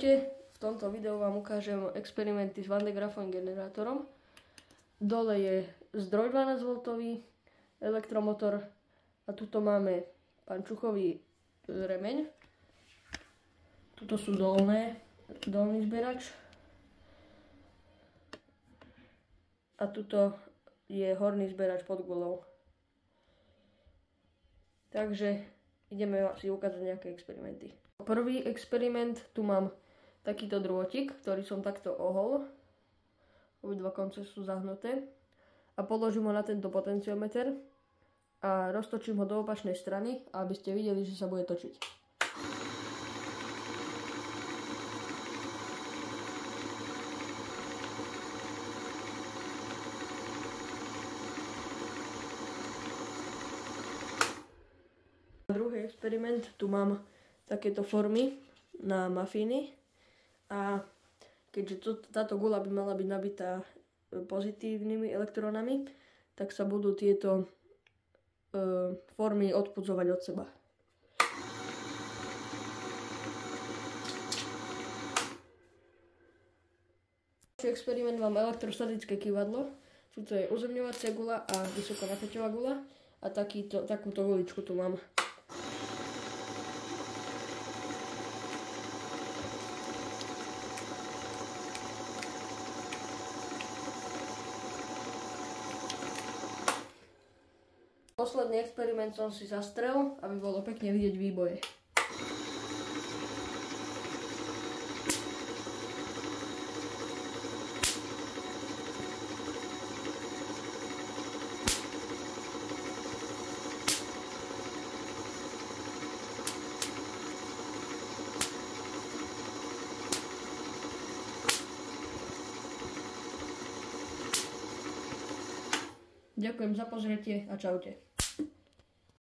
Čaute, v tomto videu vám ukážem experimenty s Van de Graaffovým generátorom. Dole je zdroj 12V, elektromotor a tuto máme pančuchový remeň. Tuto sú dolný zberač a tuto je horný zberač pod gulou. Takže ideme si ukázať nejaké experimenty. Prvý experiment, tu mám takýto drôtik, ktorý som takto ohol. Obidva konce sú zahnuté. A položím ho na tento potenciometer a roztočím ho do opačnej strany, aby ste videli, že sa bude točiť. Druhý experiment, tu mám takéto formy na mafíny a keďže táto guľa by mala byť nabitá pozitívnymi elektrónami, tak sa budú tieto formy odpudzovať od seba. Experiment mám elektrostatické kyvadlo, tuto je uzemňovacia guľa a vysokonapäťová guľa a takúto guličku tu mám. Posledný experiment som si zastrel, aby bolo pekne vidieť výboje. Ďakujem za pozretie a čaute.